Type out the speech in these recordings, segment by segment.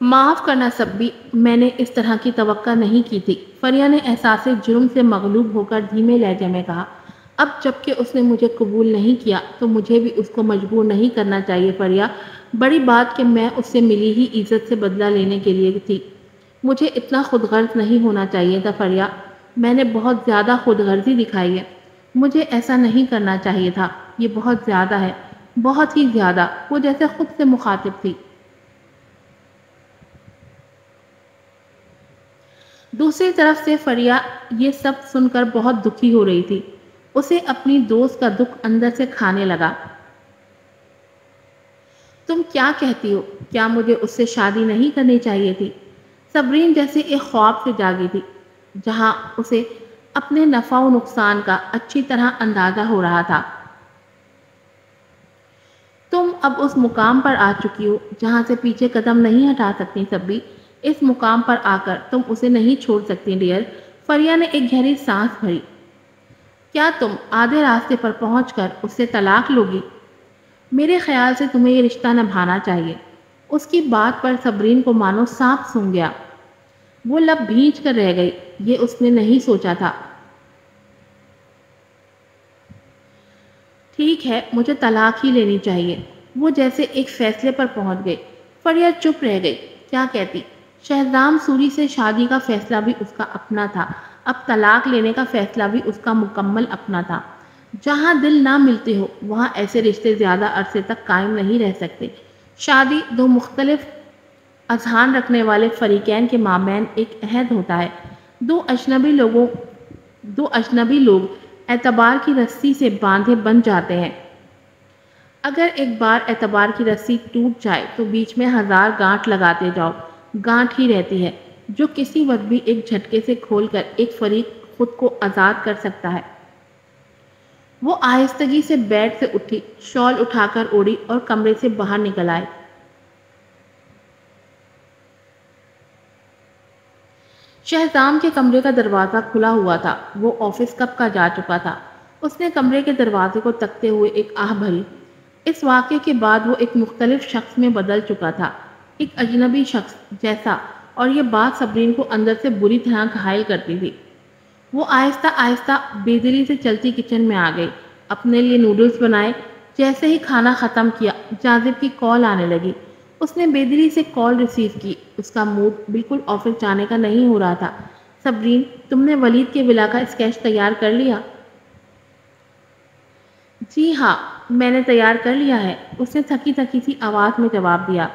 معاف کرنا سبی، میں نے اس طرح کی توقع نہیں کی تھی، فریہ نے احساس جرم سے مغلوب ہو کر دھیمے لہجے میں کہا۔ اب جب کہ اس نے مجھے قبول نہیں کیا تو مجھے بھی اس کو مجبور نہیں کرنا چاہیے فریہ۔ بڑی بات کہ میں اس سے ملی ہی عزت سے بدلہ لینے کے لیے تھی۔ مجھے اتنا خود غرض نہیں ہونا چاہیے تھا فریہ، میں نے بہت زیادہ خود غرضی دکھائی ہے، مجھے ایسا نہیں کرنا چاہیے تھا، یہ بہت زیادہ ہے، بہت ہی زیادہ۔ وہ جیسے خود سے مخاطب تھی۔ دوسری طرف سے فریہ یہ سب سن کر بہت دکھی ہو رہی تھی، اسے اپنی دوست کا دکھ اندر سے کھانے لگا۔ تم کیا کہتی ہو؟ کیا مجھے اس سے شادی نہیں کرنی چاہیے تھی؟ صبرین جیسے ایک خواب سے جاگی تھی، جہاں اسے اپنے نفع و نقصان کا اچھی طرح اندازہ ہو رہا تھا۔ تم اب اس مقام پر آ چکی ہو جہاں سے پیچھے قدم نہیں ہٹا سکتی سبی، اس مقام پر آ کر تم اسے نہیں چھوڑ سکتی ڈیئر۔ فریہ نے ایک گہری سانس بھری۔ کیا تم آدھے راستے پر پہنچ کر اس سے طلاق لوگی؟ میرے خیال سے تمہیں یہ رشتہ نبھانا چاہیے۔ اس کی بات پر صبرین کو مانو سانپ سونگھ گیا، وہ لب بھیج کر رہ گئی، یہ اس نے نہیں سوچا تھا۔ ٹھیک ہے، مجھے طلاق ہی لینی چاہیے، وہ جیسے ایک فیصلے پر پہنچ گئی۔ فریہ چپ رہ گئی، کیا کہتی؟ شہزام سوری سے شادی کا فیصلہ بھی اس کا اپنا تھا، اب طلاق لینے کا فیصلہ بھی اس کا مکمل اپنا تھا۔ جہاں دل نہ ملتے ہو وہاں ایسے رشتے زیادہ عرصے تک قائم نہیں رہ سکتے۔ شادی دو مختلف اذہان رکھنے والے فریقین کے مابین ایک عہد ہوتا ہے۔ دو اجنبی لوگ اعتبار کی رسی سے باندھے بن جاتے ہیں۔ اگر ایک بار اعتبار کی رسی ٹوٹ جائے تو بیچ میں ہزار گانٹھ لگاتے جاؤ، گانٹھ ہی رہتی ہے جو کسی وقت بھی ایک جھٹکے سے کھول کر ایک فریق خود کو آزاد کر سکتا ہے۔ وہ آہستگی سے بیڈ سے اٹھی، شال اٹھا کر اوڑھی اور کمرے سے باہر نکل آئے۔ شہزام کے کمرے کا دروازہ کھلا ہوا تھا، وہ آفس کب کا جا چکا تھا۔ اس نے کمرے کے دروازے کو تکتے ہوئے ایک آہ بھری۔ اس واقعے کے بعد وہ ایک مختلف شخص میں بدل چکا تھا، ایک اجنبی شخص جیسا، اور یہ بات صبرین کو اندر سے بری طرح گھائل کرتی تھی۔ وہ آہستہ آہستہ بے دلی سے چلتی کچن میں آ گئی، اپنے لیے نوڈلز بنائے۔ جیسے ہی کھانا ختم کیا، جاذب کی کال آنے لگی۔ اس نے بے دلی سے کال ریسیو کی، اس کا موڈ بالکل آفس جانے کا نہیں ہو رہا تھا۔ صبرین، تم نے ولید کے ولا کا اسکیچ تیار کر لیا؟ جی ہاں، میں نے تیار کر لیا ہے، اس نے تھکی تھکی سی آواز میں جواب دیا۔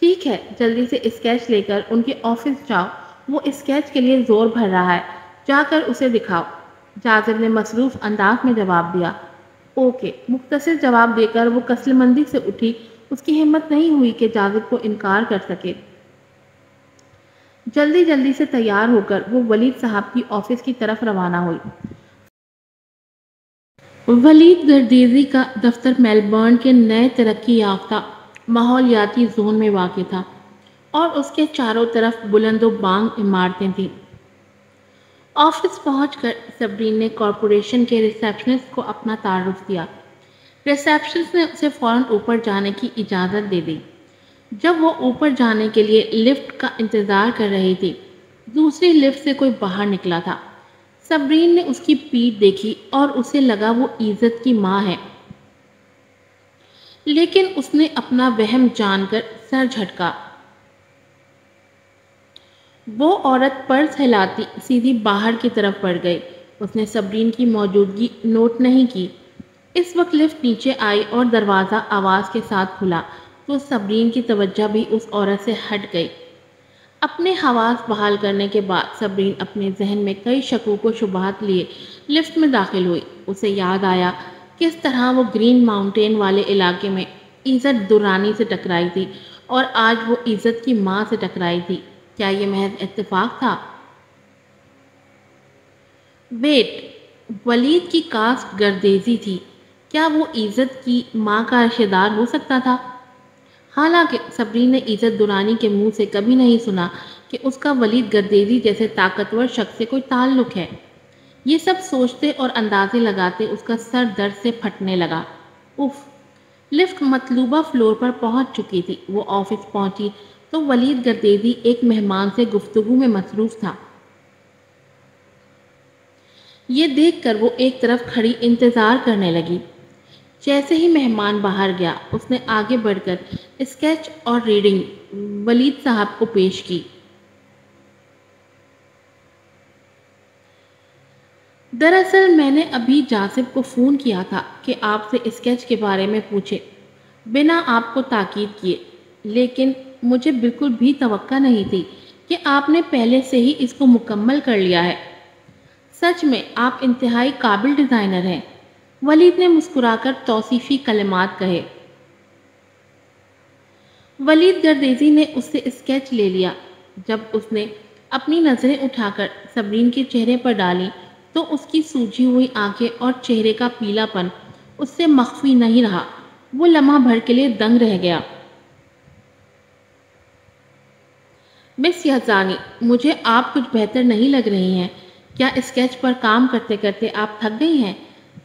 ٹھیک ہے، جلدی سے اسکیچ لے کر ان کے آفس جاؤ، وہ اسکیچ کے لیے زور بھر رہا ہے، جا کر اسے دکھاؤ، جاذب نے مصروف انداز میں جواب دیا۔ اوکے، مختصر جواب دے کر وہ کسل مندی سے اٹھی، اس کی ہمت نہیں ہوئی کہ جاذب کو انکار کر سکے۔ جلدی جلدی سے تیار ہو کر وہ ولید صاحب کی آفس کی طرف روانہ ہوئی۔ ولید گردیزی کا دفتر میلبورن کے نئے ترقی یافتہ ماحولیاتی زون میں واقع تھا اور اس کے چاروں طرف بلند و بانگ عمارتیں تھیں۔ آفس پہنچ کر صبرین نے کارپوریشن کے ریسیپشنسٹ کو اپنا تعارف دیا۔ ریسیپشنسٹ نے اسے فوراً اوپر جانے کی اجازت دے دی۔ جب وہ اوپر جانے کے لیے لفٹ کا انتظار کر رہی تھی، دوسری لفٹ سے کوئی باہر نکلا تھا۔ صبرین نے اس کی پیٹھ دیکھی اور اسے لگا وہ عزت کی ماں ہے، لیکن اس نے اپنا وہم جان کر سر جھٹکا۔ وہ عورت پرس ہلاتی سیدھی باہر کی طرف بڑھ گئی، اس نے صبرین کی موجودگی نوٹ نہیں کی۔ اس وقت لفٹ نیچے آئی اور دروازہ آواز کے ساتھ کھلا تو صبرین کی توجہ بھی اس عورت سے ہٹ گئی۔ اپنے حواس بحال کرنے کے بعد صبرین اپنے ذہن میں کئی شکوک و شبہات لیے لفٹ میں داخل ہوئی۔ اسے یاد آیا کس طرح وہ گرین ماؤنٹین والے علاقے میں عزت درانی سے ٹکرائی تھی اور آج وہ عزت کی ماں سے ٹکرائی تھی۔ کیا یہ محض اتفاق تھا؟ ویٹ، ولید کی کاسٹ گردیزی تھی، کیا وہ عزت کی ماں کا رشتہ دار ہو سکتا تھا؟ حالانکہ صبرین نے عزت درانی کے منہ سے کبھی نہیں سنا کہ اس کا ولید گردیزی جیسے طاقتور شخص سے کوئی تعلق ہے۔ یہ سب سوچتے اور اندازے لگاتے اس کا سر درد سے پھٹنے لگا۔ اف! لفٹ مطلوبہ فلور پر پہنچ چکی تھی۔ وہ آفس پہنچی تو ولید گردیزی ایک مہمان سے گفتگو میں مصروف تھا۔ یہ دیکھ کر وہ ایک طرف کھڑی انتظار کرنے لگی۔ جیسے ہی مہمان باہر گیا، اس نے آگے بڑھ کر اسکیچ اور ریڈنگ ولید صاحب کو پیش کی۔ دراصل میں نے ابھی جاسب کو فون کیا تھا کہ آپ سے اسکیچ کے بارے میں پوچھے، بنا آپ کو تاکید کیے، لیکن مجھے بالکل بھی توقع نہیں تھی کہ آپ نے پہلے سے ہی اس کو مکمل کر لیا ہے۔ سچ میں آپ انتہائی قابل ڈیزائنر ہیں، ولید نے مسکرا کر توصیفی کلمات کہے۔ ولید گردیزی نے اس سے اسکیچ لے لیا۔ جب اس نے اپنی نظریں اٹھا کر صبرین کے چہرے پر ڈالی تو اس کی سوجھی ہوئی آنکھیں اور چہرے کا پیلا پن اس سے مخفی نہیں رہا۔ وہ لمحہ بھر کے لیے دنگ رہ گیا۔ مس یزدانی، مجھے آپ کچھ بہتر نہیں لگ رہی ہیں۔ کیا اسکیچ پر کام کرتے کرتے آپ تھک گئی ہیں؟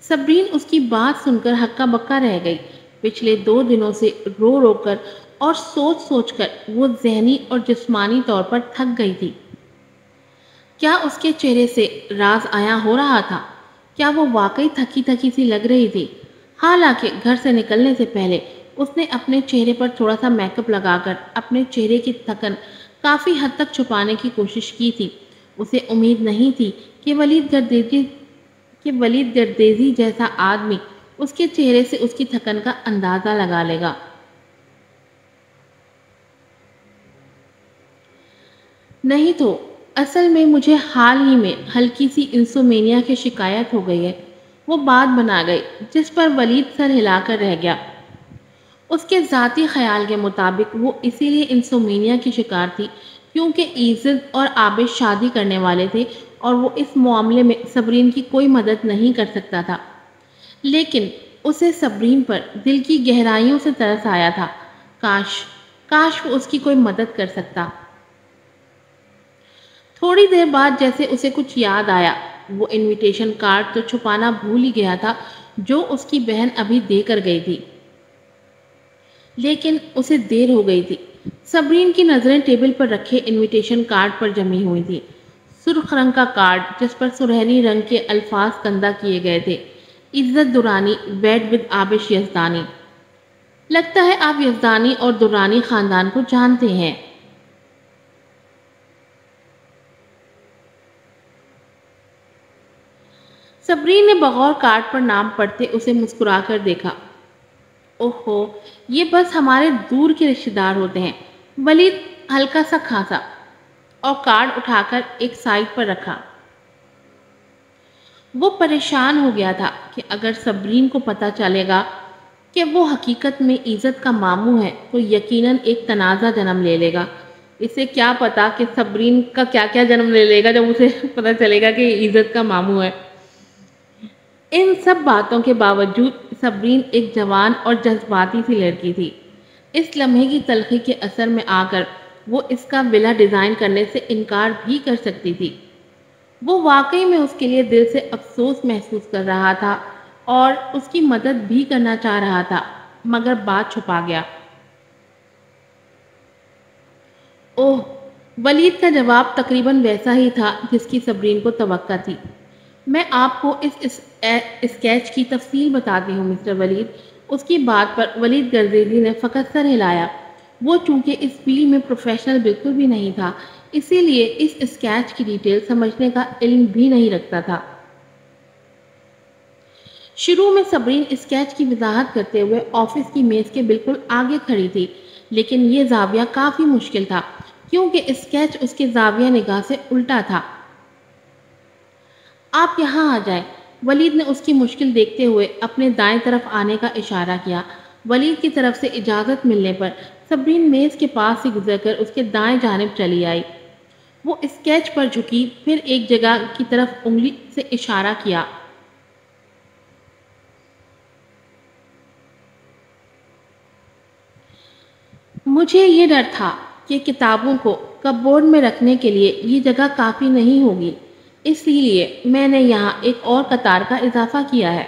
صبرین اس کی بات سن کر ہکا بکا رہ گئی۔ پچھلے 2 دنوں سے رو رو کر اور سوچ سوچ کر وہ ذہنی اور جسمانی طور پر تھک گئی تھی۔ کیا اس کے چہرے سے راز عیاں ہو رہا تھا؟ کیا وہ واقعی تھکی تھکی سی لگ رہی تھی؟ حالانکہ گھر سے نکلنے سے پہلے اس نے اپنے چہرے پر تھوڑا سا میک اپ لگا کر اپنے چہرے کی تھکن کافی حد تک چھپانے کی کوشش کی تھی۔ اسے امید نہیں تھی کہ ولید گردیزی جیسا آدمی اس کے چہرے سے اس کی تھکن کا اندازہ لگا لے گا۔ نہیں تو اصل میں مجھے حال ہی میں ہلکی سی انسومینیا کی شکایت ہو گئی ہے، وہ بات بنا گئی، جس پر ولید سر ہلا کر رہ گیا۔ اس کے ذاتی خیال کے مطابق وہ اسی لیے انسومینیا کی شکار تھی کیونکہ عزت اور عابد شادی کرنے والے تھے اور وہ اس معاملے میں صبرین کی کوئی مدد نہیں کر سکتا تھا۔ لیکن اسے صبرین پر دل کی گہرائیوں سے ترس آیا تھا۔ کاش وہ اس کی کوئی مدد کر سکتا۔ تھوڑی دیر بعد جیسے اسے کچھ یاد آیا، وہ انویٹیشن کارڈ تو چھپانا بھول ہی گیا تھا جو اس کی بہن ابھی دے کر گئی تھی، لیکن اسے دیر ہو گئی تھی۔ صبرین کی نظریں ٹیبل پر رکھے انویٹیشن کارڈ پر جمی ہوئی تھی۔ سرخ رنگ کا کارڈ جس پر سنہری رنگ کے الفاظ کندہ کیے گئے تھے، عزت درانی ویڈ ود آبش یزدانی۔ لگتا ہے آپ یزدانی اور درانی خاندان کو جانتے ہیں۔ صبرین نے بغور کارڈ پر نام پڑھتے اسے مسکرا کر دیکھا۔ اوہو، یہ بس ہمارے دور کے رشتہ دار ہوتے ہیں۔ ولید ہلکا سا کھانسا اور کارڈ اٹھا کر ایک سائڈ پر رکھا۔ وہ پریشان ہو گیا تھا کہ اگر صبرین کو پتہ چلے گا کہ وہ حقیقت میں عزت کا ماموں ہے تو یقیناً ایک تنازع جنم لے لے گا۔ اسے کیا پتا کہ صبرین کا کیا کیا جنم لے لے گا جب اسے پتہ چلے گا کہ عزت کا ماموں ہے۔ ان سب باتوں کے باوجود صبرین ایک جوان اور جذباتی سی لڑکی تھی۔ اس لمحے کی تلخی کے اثر میں آ کر وہ اس کا ولا ڈیزائن کرنے سے انکار بھی کر سکتی تھی۔ وہ واقعی میں اس کے لیے دل سے افسوس محسوس کر رہا تھا اور اس کی مدد بھی کرنا چاہ رہا تھا، مگر بات چھپا گیا۔ اوہ، ولید کا جواب تقریباً ویسا ہی تھا جس کی صبرین کو توقع تھی۔ میں آپ کو اس اسکیچ کی تفصیل بتاتی ہوں مسٹر ولید۔ اس کی بات پر ولید گردیزی نے فقط سر ہلایا۔ وہ چونکہ اس فیلڈ میں پروفیشنل بالکل بھی نہیں تھا، اسی لیے اس اسکیچ کی ڈیٹیل سمجھنے کا علم بھی نہیں رکھتا تھا۔ شروع میں صبرین اسکیچ کی وضاحت کرتے ہوئے آفس کی میز کے بالکل آگے کھڑی تھی، لیکن یہ زاویہ کافی مشکل تھا کیونکہ اسکیچ اس کے زاویہ نگاہ سے الٹا تھا۔ آپ یہاں آ جائیں، ولید نے اس کی مشکل دیکھتے ہوئے اپنے دائیں طرف آنے کا اشارہ کیا۔ ولید کی طرف سے اجازت ملنے پر صبرین میز کے پاس سے گزر کر اس کے دائیں جانب چلی آئی۔ وہ اسکیچ پر جھکی، پھر ایک جگہ کی طرف انگلی سے اشارہ کیا۔ مجھے یہ ڈر تھا کہ کتابوں کو کپ بورڈ میں رکھنے کے لیے یہ جگہ کافی نہیں ہوگی، اس لیے میں نے یہاں ایک اور قطار کا اضافہ کیا ہے۔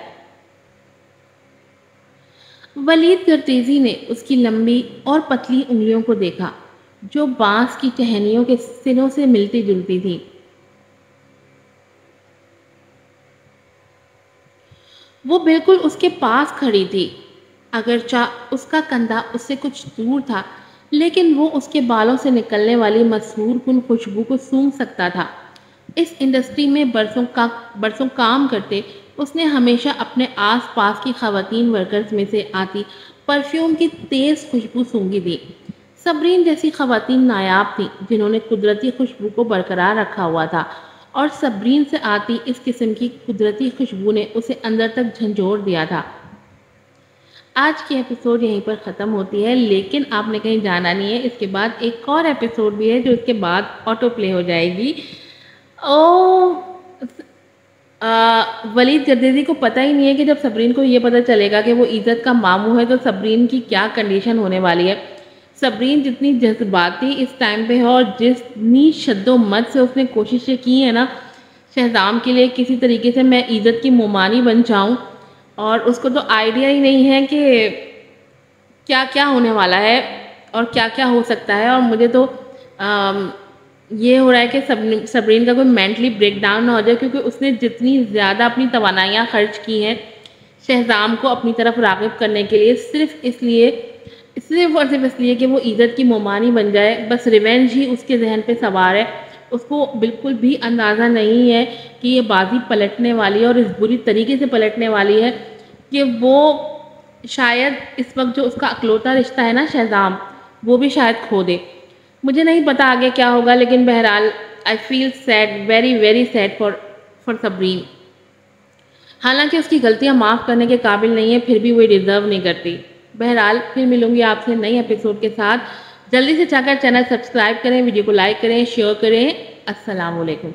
ولید گرتیزی نے اس کی لمبی اور پتلی انگلیوں کو دیکھا جو بانس کی ٹہنیوں کے سروں سے ملتی جلتی تھی۔ وہ بالکل اس کے پاس کھڑی تھی، اگرچہ اس کا کندھا اس سے کچھ دور تھا، لیکن وہ اس کے بالوں سے نکلنے والی مسحور کن خوشبو کو سونگھ سکتا تھا۔ اس انڈسٹری میں برسوں کام کرتے اس نے ہمیشہ اپنے آس پاس کی خواتین ورکرز میں سے آتی پرفیوم کی تیز خوشبو سونگھی تھی۔ صبرین جیسی خواتین نایاب تھیں جنہوں نے قدرتی خوشبو کو برقرار رکھا ہوا تھا، اور صبرین سے آتی اس قسم کی قدرتی خوشبو نے اسے اندر تک جھنجھوڑ دیا تھا۔ آج کی ایپیسوڈ یہیں پر ختم ہوتی ہے، لیکن آپ نے کہیں جانا نہیں ہے، اس کے بعد ایک اور ایپیسوڈ بھی ہے جو اس کے بعد آٹو پلے ہو جائے گی۔ ولید گردیزی کو پتہ ہی نہیں ہے کہ جب صبرین کو یہ پتہ چلے گا کہ وہ عزت کا ماموں ہے تو صبرین کی کیا کنڈیشن ہونے والی ہے۔ صبرین جتنی جذباتی اس ٹائم پہ ہے اور جتنی شد و مت سے اس نے کوششیں کی ہیں نا شہزام کے لیے کسی طریقے سے میں عزت کی مومانی بن جاؤں، اور اس کو تو آئیڈیا ہی نہیں ہے کہ کیا کیا ہونے والا ہے اور کیا کیا ہو سکتا ہے۔ اور مجھے تو یہ ہو رہا ہے کہ صبرین کا کوئی مینٹلی بریک ڈاؤن نہ ہو جائے، کیونکہ اس نے جتنی زیادہ اپنی توانائیاں خرچ کی ہیں شہزام کو اپنی طرف راغب کرنے کے لیے، صرف اور صرف اس لیے کہ وہ عزت کی مومانی بن جائے، بس ریونج ہی اس کے ذہن پہ سوار ہے۔ اس کو بالکل بھی اندازہ نہیں ہے کہ یہ بازی پلٹنے والی ہے اور اس بری طریقے سے پلٹنے والی ہے کہ وہ شاید اس وقت جو اس کا اکلوتا رشتہ ہے نا شہزام، وہ بھی شاید کھو دے۔ مجھے نہیں پتا آگے کیا ہوگا، لیکن بہرحال I feel sad, very very sad for Sabreen. حالانکہ اس کی غلطیاں معاف کرنے کے قابل نہیں ہے، پھر بھی وہ ڈیزرو نہیں کرتی۔ بہرحال پھر ملوں گی آپ سے نئی ایپیسوڈ کے ساتھ۔ جلدی سے جا کر چینل سبسکرائب کریں، ویڈیو کو لائک کریں، شیئر کریں۔ السلام علیکم۔